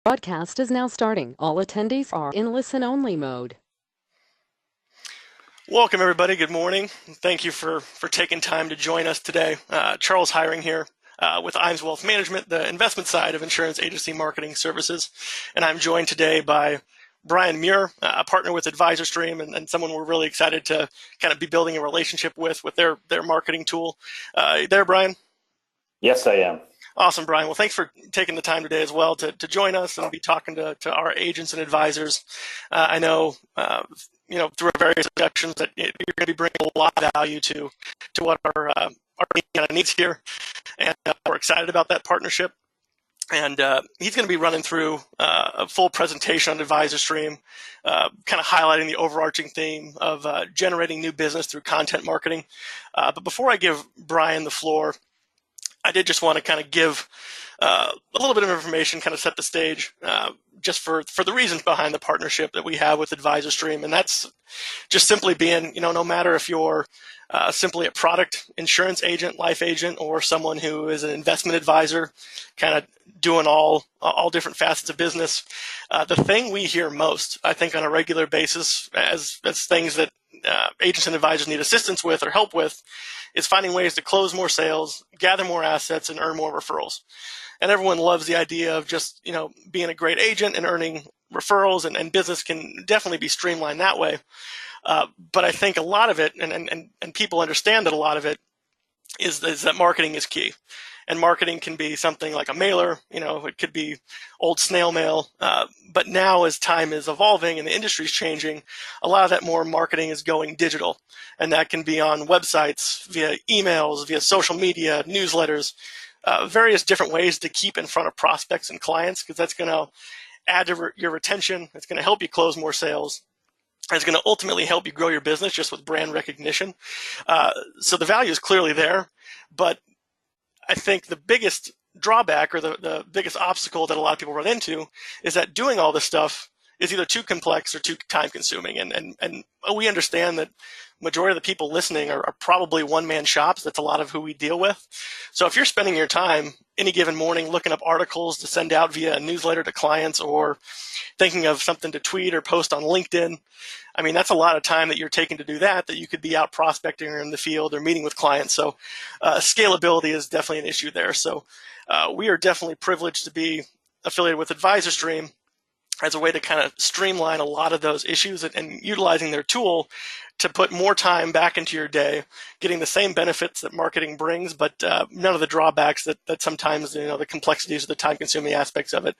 Broadcast is now starting. All attendees are in listen-only mode. Welcome, everybody. Good morning. Thank you for taking time to join us today. Charles Heuring here with IMS Wealth Management, the investment side of insurance agency marketing services. And I'm joined today by Bryan Muir, a partner with AdvisorStream, and someone we're really excited to kind of be building a relationship with their marketing tool. There, Bryan? Yes, I am. Awesome, Bryan. Well, thanks for taking the time today as well to join us and be talking to our agents and advisors. I know, through our various discussions that you're going to be bringing a lot of value to what our needs here, and we're excited about that partnership. And he's going to be running through a full presentation on AdvisorStream, kind of highlighting the overarching theme of generating new business through content marketing. But before I give Bryan the floor, I did just want to kind of give a little bit of information, kind of set the stage, just for the reasons behind the partnership that we have with AdvisorStream. And that's just simply being, no matter if you're simply a product insurance agent, life agent, or someone who is an investment advisor, kind of doing all different facets of business. The thing we hear most, I think, on a regular basis as things that agents and advisors need assistance with or help with, is finding ways to close more sales, gather more assets, and earn more referrals. And everyone loves the idea of just, being a great agent and earning referrals, and business can definitely be streamlined that way. But I think a lot of it, and people understand that a lot of it, is that marketing is key. And marketing can be something like a mailer, it could be old snail mail. But now, as time is evolving and the industry is changing, a lot of that more marketing is going digital. And that can be on websites, via emails, via social media, newsletters, various different ways to keep in front of prospects and clients, because that's going to add to your retention. It's going to help you close more sales. It's going to ultimately help you grow your business just with brand recognition. So the value is clearly there, but I think the biggest drawback, or the biggest obstacle that a lot of people run into, is that doing all this stuff is either too complex or too time consuming. And we understand that majority of the people listening are probably one-man shops. That's a lot of who we deal with. So if you're spending your time any given morning looking up articles to send out via a newsletter to clients, or thinking of something to tweet or post on LinkedIn, I mean, that's a lot of time that you're taking to do that you could be out prospecting or in the field or meeting with clients. So scalability is definitely an issue there. So we are definitely privileged to be affiliated with AdvisorStream as a way to kind of streamline a lot of those issues, and utilizing their tool to put more time back into your day, getting the same benefits that marketing brings, but none of the drawbacks that sometimes, the complexities or the time-consuming aspects of it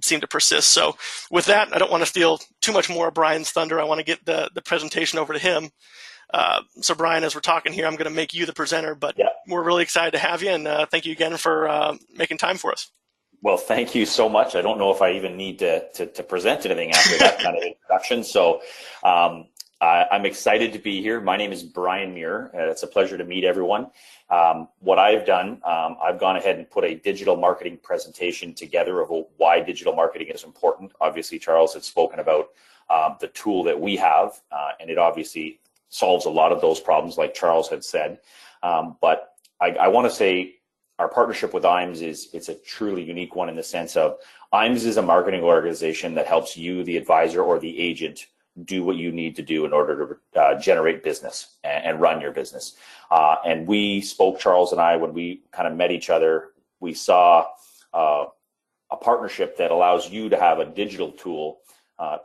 seem to persist. So with that, I don't want to steal too much more of Bryan's thunder. I want to get the presentation over to him. So Bryan, as we're talking here, I'm going to make you the presenter, but We're really excited to have you, and thank you again for making time for us. Well, thank you so much. I don't know if I even need to present anything after that kind of introduction. So I'm excited to be here. My name is Bryan Muir. It's a pleasure to meet everyone. What I've done, I've gone ahead and put a digital marketing presentation together of why digital marketing is important. Obviously, Charles had spoken about the tool that we have, and it obviously solves a lot of those problems, like Charles had said. But I want to say, our partnership with IMS it's a truly unique one, in the sense of IMS is a marketing organization that helps you, the advisor or the agent, do what you need to do in order to generate business and run your business. And we spoke, Charles and I, when we kind of met each other, we saw a partnership that allows you to have a digital tool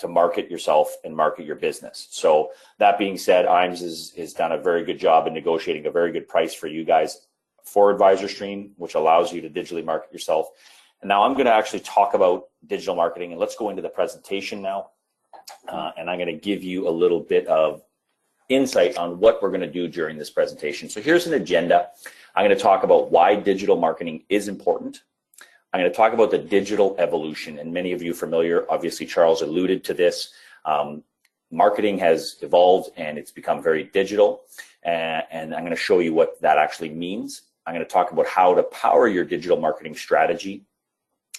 to market yourself and market your business. So that being said, IMS has done a very good job in negotiating a very good price for you guys for AdvisorStream, which allows you to digitally market yourself. And now I'm going to actually talk about digital marketing, and let's go into the presentation now. And I'm going to give you a little bit of insight on what we're going to do during this presentation. So here's an agenda. I'm going to talk about why digital marketing is important. I'm going to talk about the digital evolution, and many of you are familiar. Obviously, Charles alluded to this. Marketing has evolved and it's become very digital, and I'm going to show you what that actually means. I'm going to talk about how to power your digital marketing strategy.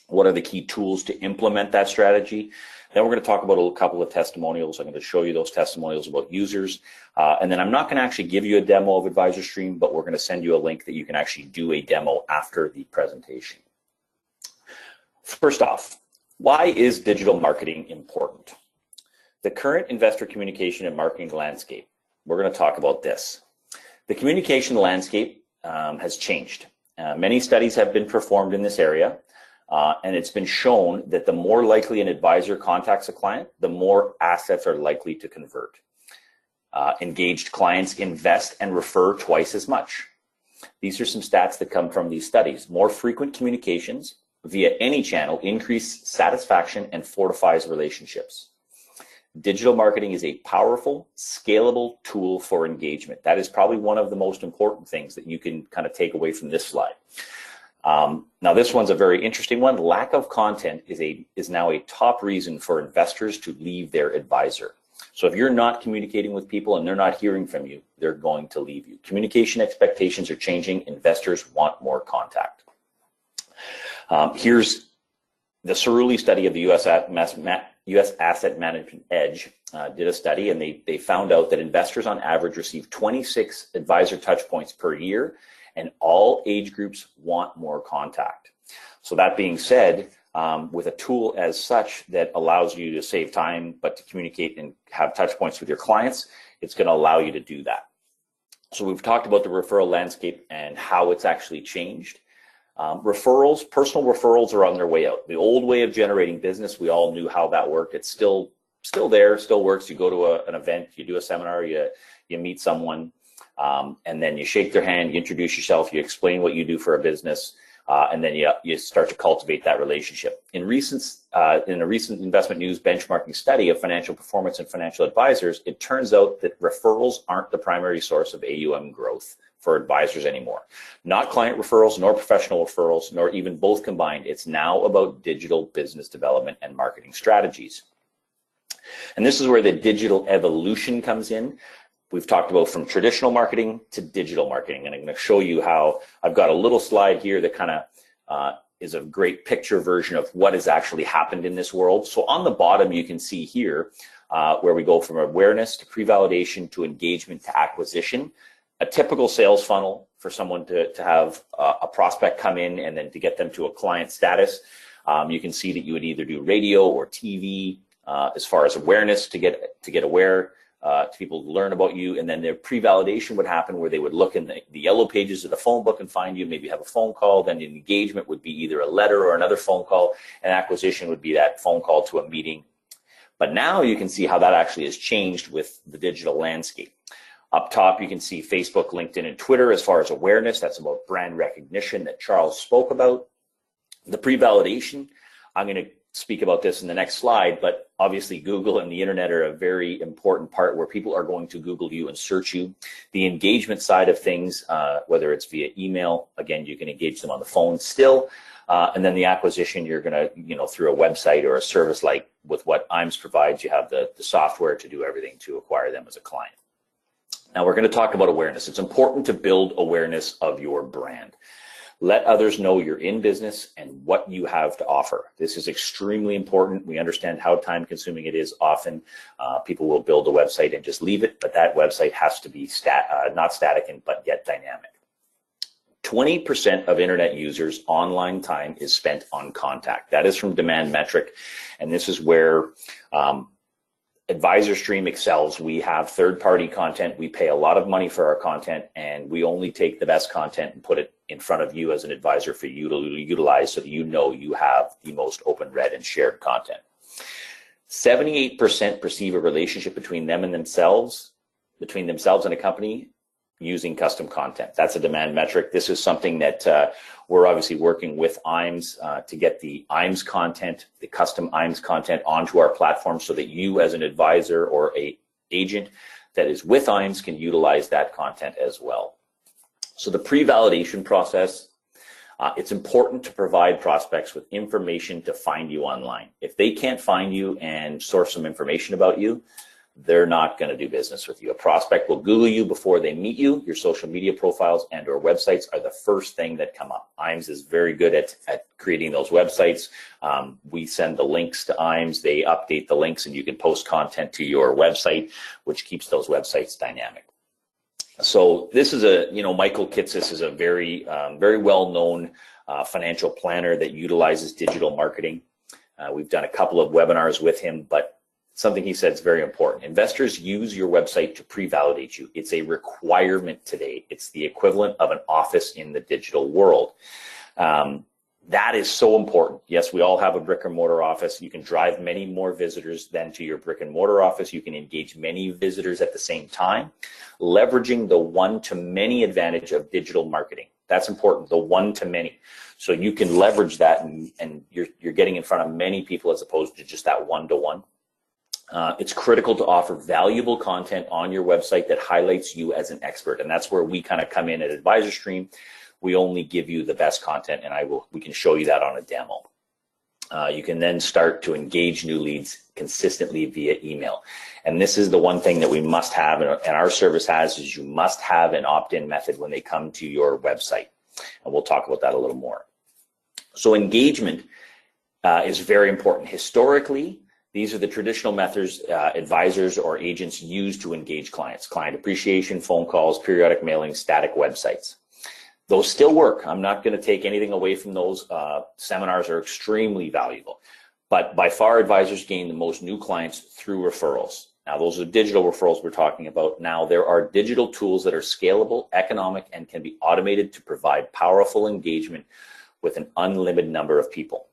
What are the key tools to implement that strategy? Then we're going to talk about a couple of testimonials. I'm going to show you those testimonials about users. And then I'm not going to actually give you a demo of AdvisorStream, but we're going to send you a link that you can actually do a demo after the presentation. First off, why is digital marketing important? The current investor communication and marketing landscape, we're going to talk about this. The communication landscape has changed. Many studies have been performed in this area, and it's been shown that the more likely an advisor contacts a client, the more assets are likely to convert. Engaged clients invest and refer twice as much. These are some stats that come from these studies. More frequent communications via any channel increase satisfaction and fortifies relationships. Digital marketing is a powerful, scalable tool for engagement. That is probably one of the most important things that you can kind of take away from this slide. Now, this one's a very interesting one. Lack of content is now a top reason for investors to leave their advisor. So if you're not communicating with people and they're not hearing from you, they're going to leave you. Communication expectations are changing. Investors want more contact. Here's the Cerulli study of the U.S. Asset Management Edge did a study, and they found out that investors on average receive 26 advisor touch points per year, and all age groups want more contact. So that being said, with a tool as such that allows you to save time, but to communicate and have touch points with your clients, it's going to allow you to do that. So we've talked about the referral landscape and how it's actually changed. Referrals, personal referrals are on their way out. The old way of generating business, we all knew how that worked. It's still there, still works. You go to an event, you do a seminar, you meet someone, and then you shake their hand, you introduce yourself, you explain what you do for a business, and then you start to cultivate that relationship. In a recent investment news benchmarking study of financial performance and financial advisors, it turns out that referrals aren't the primary source of AUM growth for advisors anymore. Not client referrals, nor professional referrals, nor even both combined. It's now about digital business development and marketing strategies. And this is where the digital evolution comes in. We've talked about from traditional marketing to digital marketing, and I'm going to show you how. I've got a little slide here that kind of is a great picture version of what has actually happened in this world. So on the bottom, you can see here where we go from awareness to pre-validation to engagement to acquisition. A typical sales funnel for someone to have a prospect come in and then to get them to a client status. You can see that you would either do radio or TV as far as awareness to get aware. To people learn about you, and then their pre-validation would happen where they would look in the yellow pages of the phone book and find you, maybe have a phone call. Then the engagement would be either a letter or another phone call, and acquisition would be that phone call to a meeting. But now you can see how that actually has changed with the digital landscape. Up top, you can see Facebook, LinkedIn, and Twitter as far as awareness. That's about brand recognition that Charles spoke about. The pre-validation, I'm going to speak about this in the next slide, but obviously Google and the internet are a very important part where people are going to Google you and search you. The engagement side of things, whether it's via email, again, you can engage them on the phone still, and then the acquisition, you're going to, through a website or a service like with what IMS provides, you have the software to do everything to acquire them as a client. Now we're going to talk about awareness. It's important to build awareness of your brand. Let others know you're in business and what you have to offer. This is extremely important. We understand how time consuming it is. Often people will build a website and just leave it, but that website has to be not static but yet dynamic. 20% of internet users' online time is spent on contact. That is from Demand Metric, and this is where AdvisorStream excels. We have third-party content. We pay a lot of money for our content, and we only take the best content and put it in front of you as an advisor for you to utilize so that you know you have the most open, read, and shared content. 78% perceive a relationship between themselves and a company using custom content. That's a Demand Metric. This is something that we're obviously working with IMS to get the IMS content, the custom IMS content onto our platform so that you as an advisor or an agent that is with IMS can utilize that content as well. So the pre-validation process, it's important to provide prospects with information to find you online. If they can't find you and source some information about you, they're not going to do business with you. A prospect will Google you before they meet you. Your social media profiles and or websites are the first thing that come up. IMS is very good at creating those websites. We send the links to IMS. They update the links and you can post content to your website, which keeps those websites dynamic. So this is Michael Kitces is a very well-known financial planner that utilizes digital marketing. We've done a couple of webinars with him, but something he said is very important. Investors use your website to pre-validate you. It's a requirement today. It's the equivalent of an office in the digital world. That is so important. Yes, we all have a brick and mortar office. You can drive many more visitors than to your brick and mortar office. You can engage many visitors at the same time, leveraging the one-to-many advantage of digital marketing. That's important, the one-to-many. So you can leverage that and you're getting in front of many people as opposed to just that one-to-one. It's critical to offer valuable content on your website that highlights you as an expert. And that's where we kind of come in at AdvisorStream. We only give you the best content, and we can show you that on a demo. You can then start to engage new leads consistently via email. And this is the one thing that we must have, and our service has, is you must have an opt-in method when they come to your website. And we'll talk about that a little more. So engagement is very important. Historically, these are the traditional methods advisors or agents use to engage clients: client appreciation, phone calls, periodic mailings, static websites. Those still work. I'm not going to take anything away from those. Seminars are extremely valuable. But by far, advisors gain the most new clients through referrals. Now, those are digital referrals we're talking about. Now, there are digital tools that are scalable, economic, and can be automated to provide powerful engagement with an unlimited number of people.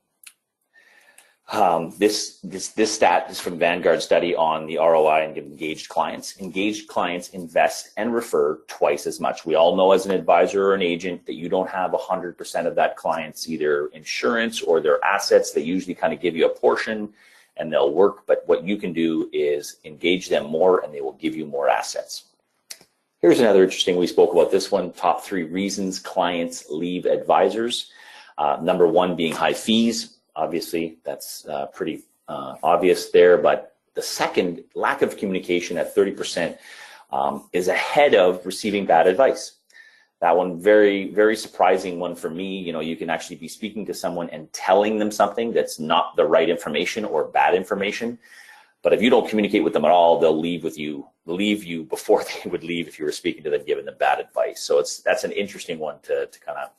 This stat is from Vanguard study on the ROI and engaged clients. Engaged clients invest and refer twice as much. We all know as an advisor or an agent that you don't have 100% of that client's either insurance or their assets. They usually kind of give you a portion and they'll work, but what you can do is engage them more and they will give you more assets. Here's another interesting, we spoke about this one, top 3 reasons clients leave advisors. Number 1 being high fees. Obviously, that's pretty obvious there, but the second, lack of communication at 30%, is ahead of receiving bad advice. That one, very, very surprising one for me. You know, you can actually be speaking to someone and telling them something that's not the right information or bad information. But if you don't communicate with them at all, they'll leave you before they would leave if you were speaking to them, giving them bad advice. So that's an interesting one to kind of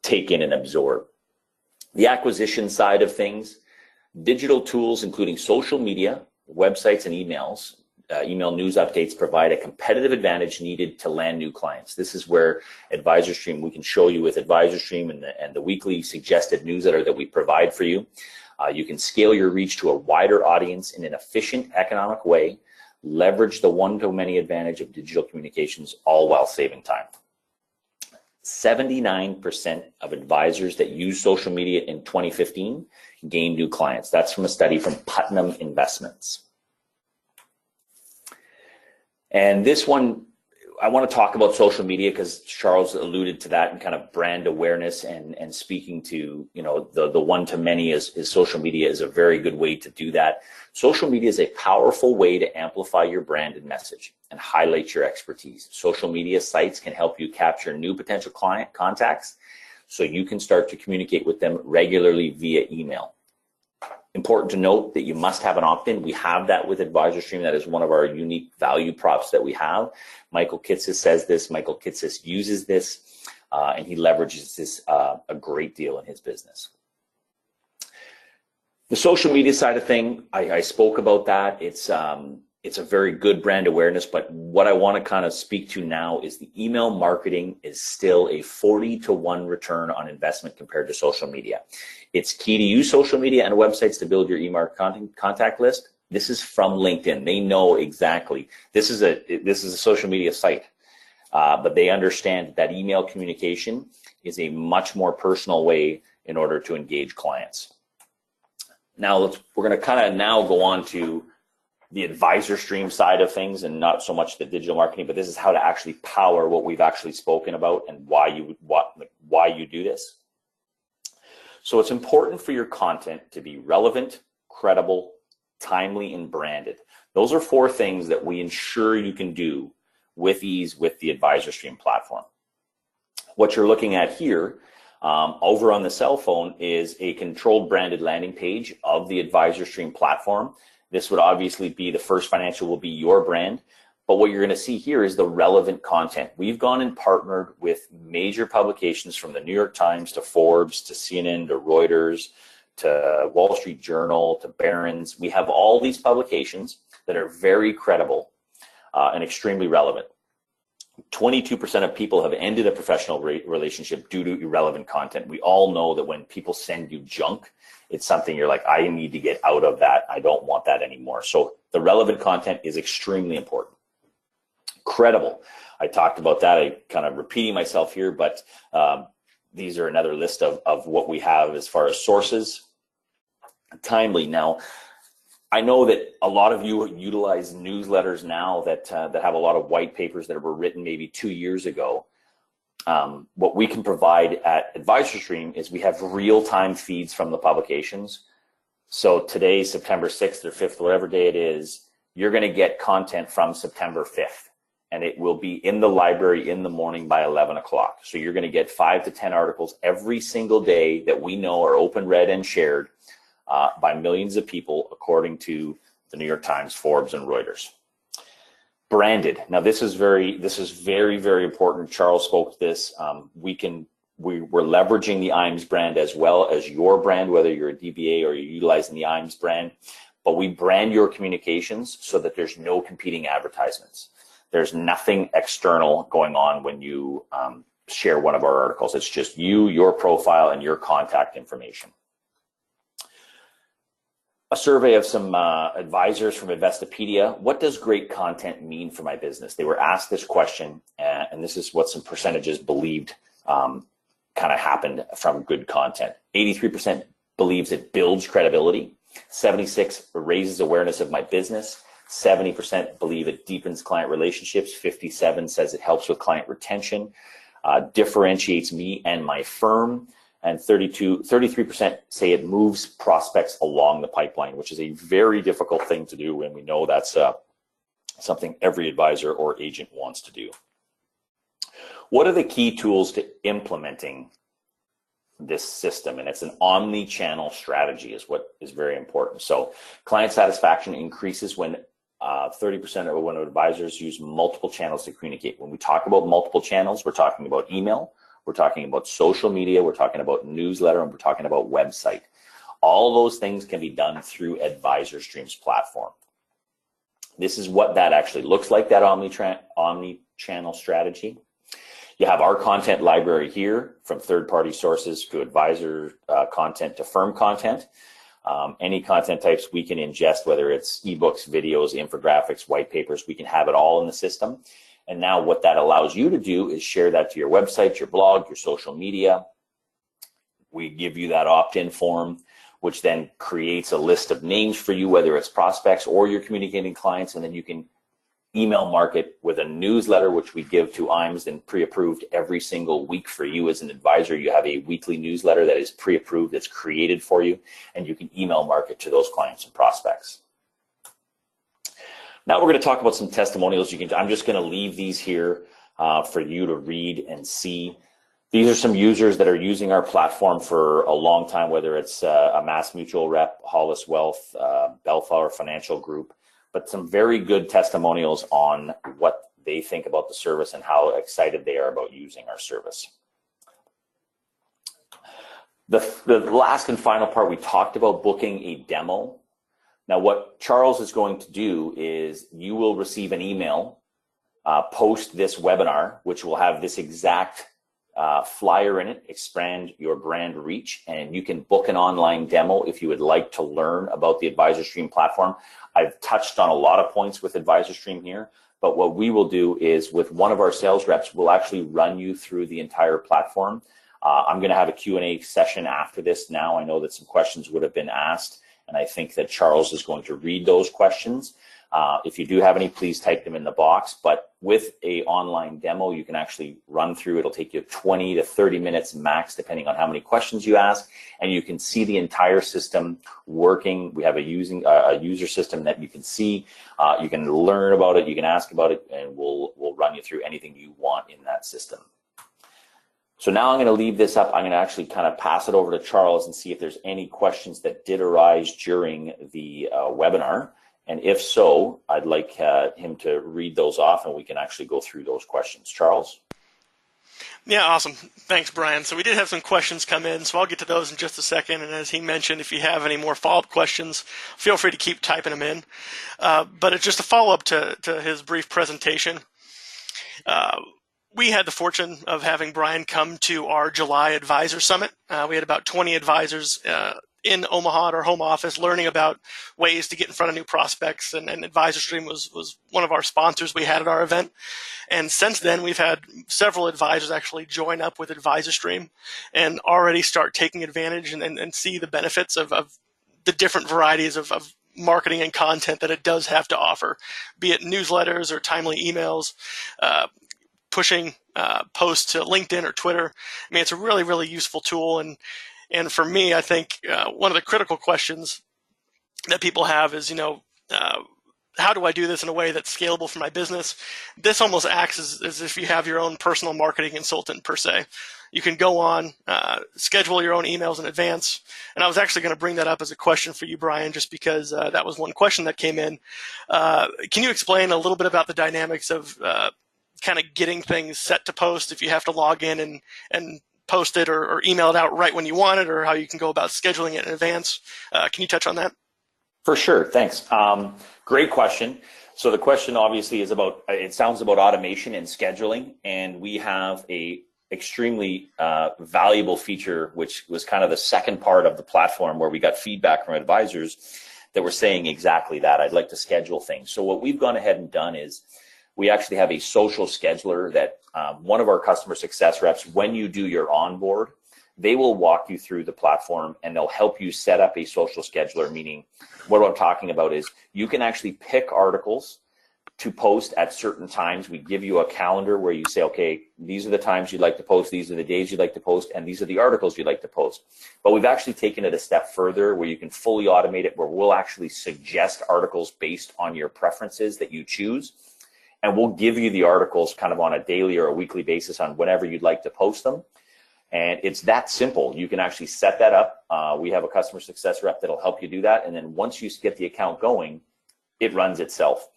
take in and absorb. The acquisition side of things, digital tools, including social media, websites, and emails, email news updates provide a competitive advantage needed to land new clients. This is where AdvisorStream, we can show you with AdvisorStream and the weekly suggested newsletter that we provide for you. You can scale your reach to a wider audience in an efficient, economic way, leverage the one-to-many advantage of digital communications, all while saving time. 79% of advisors that use social media in 2015 gained new clients. That's from a study from Putnam Investments. And this one, I want to talk about social media because Charles alluded to that and kind of brand awareness and speaking to, you know, the one-to-many is social media is a very good way to do that. Social media is a powerful way to amplify your brand and message and highlight your expertise. Social media sites can help you capture new potential client contacts so you can start to communicate with them regularly via email. Important to note that you must have an opt-in. We have that with AdvisorStream. That is one of our unique value props that we have. Michael Kitces says this. Michael Kitces uses this, and he leverages this a great deal in his business. The social media side of thing, I spoke about that. It's a very good brand awareness, but what I want to kind of speak to now is the email marketing is still a 40-to-1 return on investment compared to social media. It's key to use social media and websites to build your email contact list. This is from LinkedIn. They know exactly. This is a social media site, but they understand that email communication is a much more personal way in order to engage clients. Now we're going to kind of now go on to the AdvisorStream side of things and not so much the digital marketing, but this is how to actually power what we've actually spoken about and why you do this. So it's important for your content to be relevant, credible, timely, and branded. Those are 4 things that we ensure you can do with ease with the AdvisorStream platform. What you're looking at here over on the cell phone is a controlled branded landing page of the AdvisorStream platform. This would obviously be the first financial will be your brand, But what you're going to see here is the relevant content. We've gone and partnered with major publications from the New York Times to Forbes to CNN to Reuters to Wall Street Journal to Barron's. We have all these publications that are very credible and extremely relevant. 22% of people have ended a professional relationship due to irrelevant content. We all know that when people send you junk, it's something you're like, I need to get out of that. I don't want that anymore. So the relevant content is extremely important. Credible. I talked about that. I kind of repeating myself here, but these are another list of what we have as far as sources. Timely. Now, I know that a lot of you utilize newsletters now that have a lot of white papers that were written maybe 2 years ago. What we can provide at AdvisorStream is we have real-time feeds from the publications. So today, September 6th or 5th, whatever day it is, you're going to get content from September 5th. And it will be in the library in the morning by 11 o'clock. So you're going to get 5 to 10 articles every single day that we know are open, read, and shared by millions of people, according to the New York Times, Forbes, and Reuters. Branded. Now, this is very, very important. Charles spoke to this. We're leveraging the IAMS brand as well as your brand, whether you're a DBA or you're utilizing the IAMS brand. But we brand your communications so that there's no competing advertisements. There's nothing external going on when you share one of our articles. It's just you, your profile, and your contact information. A survey of some advisors from Investopedia. What does great content mean for my business? They were asked this question, and this is what some percentages believed kind of happened from good content. 83% believes it builds credibility. 76% raises awareness of my business. 70% believe it deepens client relationships. 57% says it helps with client retention, differentiates me and my firm. And 33% say it moves prospects along the pipeline, which is a very difficult thing to do. And we know that's something every advisor or agent wants to do. What are the key tools to implementing this system? And it's an omni-channel strategy is what is very important. So client satisfaction increases when 30% of when advisors use multiple channels to communicate. When we talk about multiple channels, we're talking about email, we're talking about social media, we're talking about newsletter, and we're talking about website. All those things can be done through AdvisorStream's platform. This is what that actually looks like, that omni-channel strategy. You have our content library here, from third-party sources to advisor content to firm content. Any content types we can ingest, whether it's ebooks, videos, infographics, white papers, we can have it all in the system. And now what that allows you to do is share that to your website, your blog, your social media. We give you that opt-in form, which then creates a list of names for you, whether it's prospects or you're communicating clients, and then you can email market with a newsletter, which we give to IAMS and pre-approved every single week for you as an advisor. You have a weekly newsletter that is pre-approved, that's created for you, and you can email market to those clients and prospects. Now we're going to talk about some testimonials. I'm just going to leave these here for you to read and see. These are some users that are using our platform for a long time, whether it's a Mass Mutual rep, Hollis Wealth, Bellflower Financial Group, but some very good testimonials on what they think about the service and how excited they are about using our service. The last and final part, we talked about booking a demo. Now what Charles is going to do is you will receive an email post this webinar, which will have this exact flyer in it, expand your brand reach, and you can book an online demo if you would like to learn about the AdvisorStream platform. I've touched on a lot of points with AdvisorStream here, but what we will do is with one of our sales reps, we'll actually run you through the entire platform. I'm going to have a Q&A session after this now. I know that some questions would have been asked, and I think that Charles is going to read those questions. If you do have any, please type them in the box. But with a online demo, you can actually run through. It'll take you 20 to 30 minutes max, depending on how many questions you ask. And you can see the entire system working. We have a user system that you can see. You can learn about it. You can ask about it, and we'll run you through anything you want in that system. So now I'm going to leave this up. I'm going to actually kind of pass it over to Charles and see if there's any questions that did arise during the webinar. And if so, I'd like him to read those off and we can actually go through those questions. Charles? Yeah, awesome. Thanks, Brian. So we did have some questions come in, so I'll get to those in just a second. And as he mentioned, if you have any more follow-up questions, feel free to keep typing them in. But it's just a follow-up to his brief presentation. We had the fortune of having Brian come to our July Advisor Summit. We had about 20 advisors in Omaha at our home office learning about ways to get in front of new prospects, and AdvisorStream was one of our sponsors we had at our event. And since then, we've had several advisors actually join up with AdvisorStream and already start taking advantage and see the benefits of the different varieties of marketing and content that it does have to offer, be it newsletters or timely emails, pushing posts to LinkedIn or Twitter. I mean, it's a really, really useful tool. And for me, I think one of the critical questions that people have is, how do I do this in a way that's scalable for my business? This almost acts as if you have your own personal marketing consultant per se. You can go on, schedule your own emails in advance. And I was actually going to bring that up as a question for you, Brian, just because that was one question that came in. Can you explain a little bit about the dynamics of kind of getting things set to post if you have to log in and post it or email it out right when you want it, or how you can go about scheduling it in advance? Can you touch on that? For sure, thanks. Great question. So the question obviously is about, it sounds about automation and scheduling, and we have a extremely valuable feature, which was kind of the second part of the platform where we got feedback from advisors that were saying exactly that. I'd like to schedule things. So what we've gone ahead and done is we actually have a social scheduler that one of our customer success reps, when you do your onboard, they will walk you through the platform and they'll help you set up a social scheduler, meaning what I'm talking about is you can actually pick articles to post at certain times. We give you a calendar where you say, okay, these are the times you'd like to post, these are the days you'd like to post, and these are the articles you'd like to post. But we've actually taken it a step further where you can fully automate it, where we'll actually suggest articles based on your preferences that you choose. And we'll give you the articles kind of on a daily or a weekly basis on whenever you'd like to post them. And it's that simple. You can actually set that up. We have a customer success rep that'll help you do that. And then once you get the account going, it runs itself.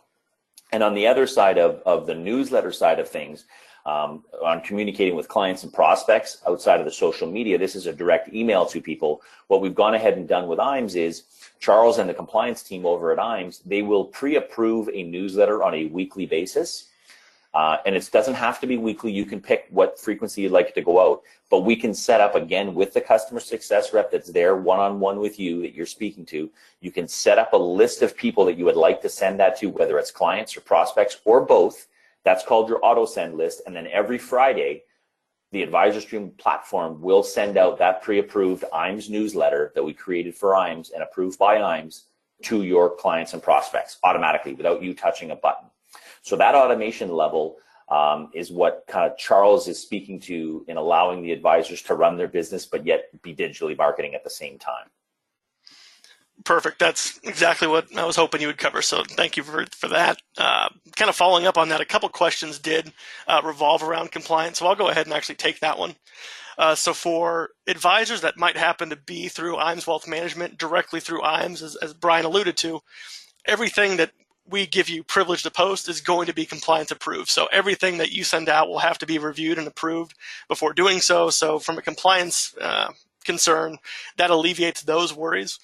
And on the other side of the newsletter side of things, on communicating with clients and prospects outside of the social media, this is a direct email to people. What we've gone ahead and done with IMES is Charles and the compliance team over at IMES, they will pre-approve a newsletter on a weekly basis. And it doesn't have to be weekly. You can pick what frequency you'd like it to go out. But we can set up, again, with the customer success rep that's there one-on-one with you that you're speaking to. You can set up a list of people that you would like to send that to, whether it's clients or prospects or both. That's called your auto-send list. And then every Friday, the AdvisorStream platform will send out that pre-approved IMES newsletter that we created for IMES and approved by IMES to your clients and prospects automatically without you touching a button. So that automation level is what kind of Charles is speaking to in allowing the advisors to run their business, but yet be digitally marketing at the same time. Perfect. That's exactly what I was hoping you would cover. So thank you for that. Kind of following up on that, a couple questions did revolve around compliance. So I'll go ahead and actually take that one. So for advisors that might happen to be through IMES Wealth Management, directly through IMES, as Brian alluded to, everything that we give you privilege to post is going to be compliance approved. So everything that you send out will have to be reviewed and approved before doing so. So from a compliance concern, that alleviates those worries.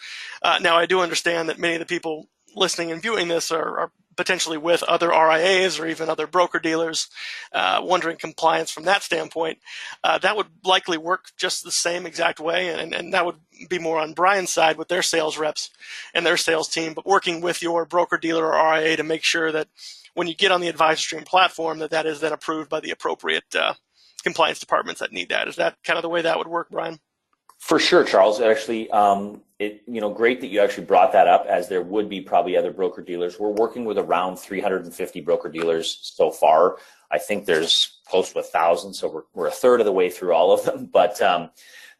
Now, I do understand that many of the people listening and viewing this are potentially with other RIAs or even other broker dealers, wondering compliance from that standpoint. That would likely work just the same exact way, and that would be more on Brian's side with their sales reps and their sales team, but working with your broker dealer or RIA to make sure that when you get on the AdvisorStream platform, that is then approved by the appropriate compliance departments that need that. Is that kind of the way that would work, Brian? For sure, Charles. Actually, great that you actually brought that up, as there would be probably other broker dealers. We're working with around 350 broker dealers so far. I think there's close to 1,000, so we're a third of the way through all of them. But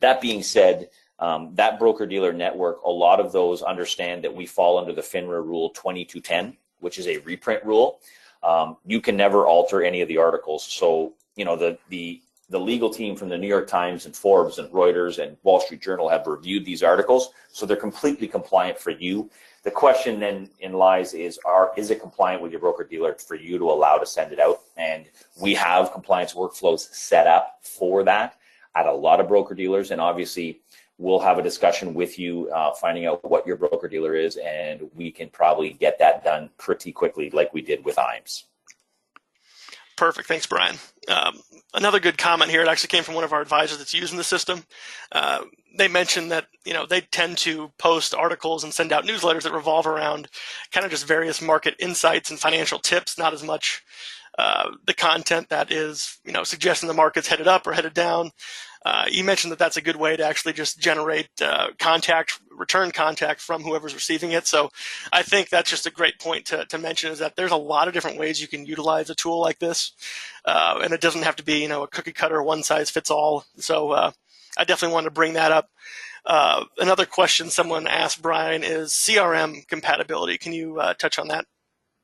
that being said, that broker dealer network, a lot of those understand that we fall under the FINRA Rule 2210, which is a reprint rule. You can never alter any of the articles. So, the the legal team from the New York Times and Forbes and Reuters and Wall Street Journal have reviewed these articles, so they're completely compliant for you. The question then lies is it compliant with your broker-dealer for you to allow to send it out? And we have compliance workflows set up for that at a lot of broker-dealers, and obviously we'll have a discussion with you finding out what your broker-dealer is, and we can probably get that done pretty quickly like we did with IAMS. Perfect. Thanks, Brian. Another good comment here, it actually came from one of our advisors that's using the system. They mentioned that, they tend to post articles and send out newsletters that revolve around kind of just various market insights and financial tips, not as much the content that is, suggesting the market's headed up or headed down. You mentioned that that's a good way to actually just generate return contact from whoever's receiving it. So I think that's just a great point to mention, is that there's a lot of different ways you can utilize a tool like this. And it doesn't have to be, a cookie cutter, one size fits all. So I definitely wanted to bring that up. Another question someone asked Brian is CRM compatibility. Can you touch on that?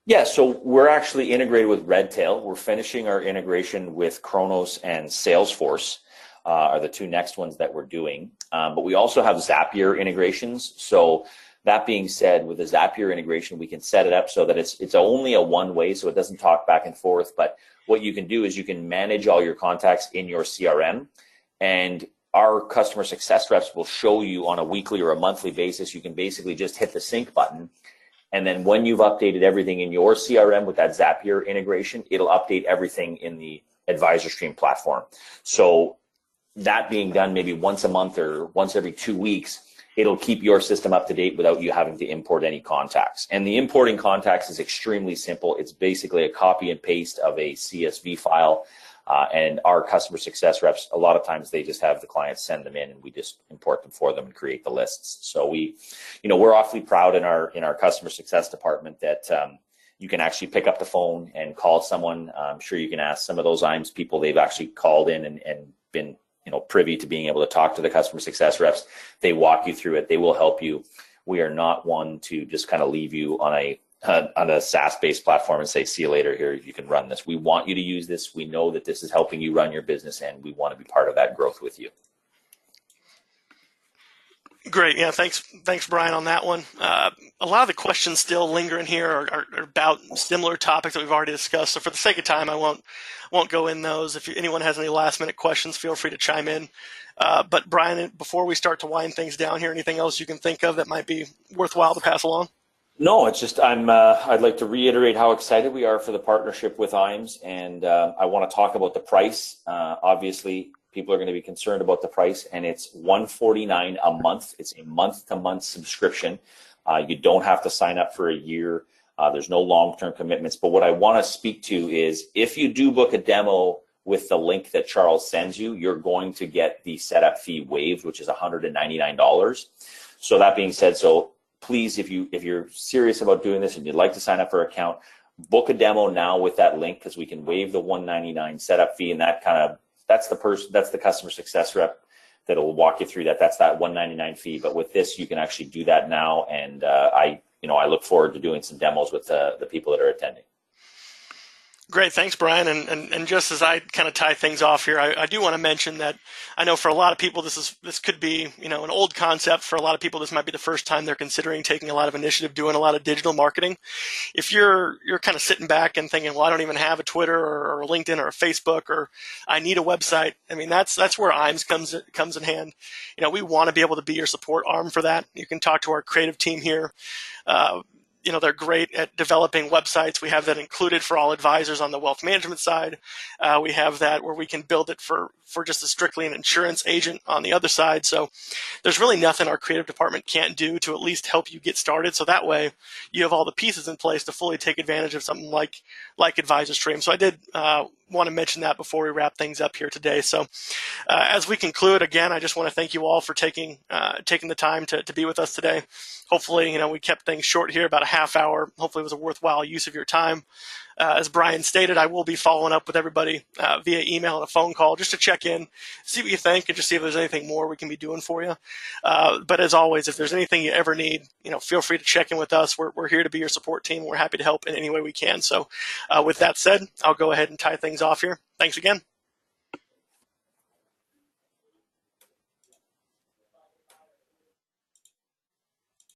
Yeah, so we're actually integrated with Redtail. We're finishing our integration with Kronos and Salesforce. Are the two next ones that we're doing. But we also have Zapier integrations. So that being said, with the Zapier integration, we can set it up so that it's only a one-way, so it doesn't talk back and forth. But what you can do is you can manage all your contacts in your CRM, and our customer success reps will show you on a weekly or a monthly basis. You can basically just hit the sync button. And then when you've updated everything in your CRM with that Zapier integration, it'll update everything in the AdvisorStream platform. So that being done maybe once a month or once every 2 weeks, it'll keep your system up to date without you having to import any contacts. And the importing contacts is extremely simple. It's basically a copy and paste of a CSV file. And our customer success reps, a lot of times they just have the clients send them in and we just import them for them and create the lists. So we're awfully proud in our customer success department that you can actually pick up the phone and call someone. I'm sure you can ask some of those IAMS people, they've actually called in and been privy to being able to talk to the customer success reps. They walk you through it. They will help you. We are not one to just kind of leave you on a SaaS-based platform and say, see you later, here, you can run this. We want you to use this. We know that this is helping you run your business, and we want to be part of that growth with you. Great. Yeah, thanks, Brian, on that one. A lot of the questions still linger in here are about similar topics that we've already discussed. So for the sake of time, I won't go in those. If anyone has any last-minute questions, feel free to chime in. But Brian, before we start to wind things down here, anything else you can think of that might be worthwhile to pass along? No, it's just I'd like to reiterate how excited we are for the partnership with IAMS, and I want to talk about the price. Obviously, people are going to be concerned about the price, and it's $149 a month. It's a month-to-month subscription. You don't have to sign up for a year. There's no long-term commitments. But what I want to speak to is if you do book a demo with the link that Charles sends you, you're going to get the setup fee waived, which is $199. So that being said, please, if you're serious about doing this and you'd like to sign up for an account, book a demo now with that link, because we can waive the $199 setup fee, and that's the customer success rep that'll walk you through that. That's that $199 fee. But with this, you can actually do that now, and I look forward to doing some demos with the people that are attending. Great. Thanks, Brian. And just as I kind of tie things off here, I do want to mention that I know for a lot of people, this could be, an old concept. For a lot of people, this might be the first time they're considering taking a lot of initiative, doing a lot of digital marketing. If you're kind of sitting back and thinking, well, I don't even have a Twitter or a LinkedIn or a Facebook, or I need a website. I mean, that's where IAMS comes in hand. We want to be able to be your support arm for that. You can talk to our creative team here. They're great at developing websites. We have that included for all advisors on the wealth management side. We have that where we can build it for just strictly an insurance agent on the other side. So there's really nothing our creative department can't do to at least help you get started. So that way you have all the pieces in place to fully take advantage of something like AdvisorStream. So I did want to mention that before we wrap things up here today. So as we conclude, again, I just want to thank you all for taking the time to be with us today. Hopefully, we kept things short here, about a half hour. Hopefully it was a worthwhile use of your time. As Brian stated, I will be following up with everybody via email and a phone call just to check in, see what you think, and just see if there's anything more we can be doing for you. But as always, if there's anything you ever need, feel free to check in with us. We're here to be your support team. We're happy to help in any way we can. So with that said, I'll go ahead and tie things off here. Thanks again.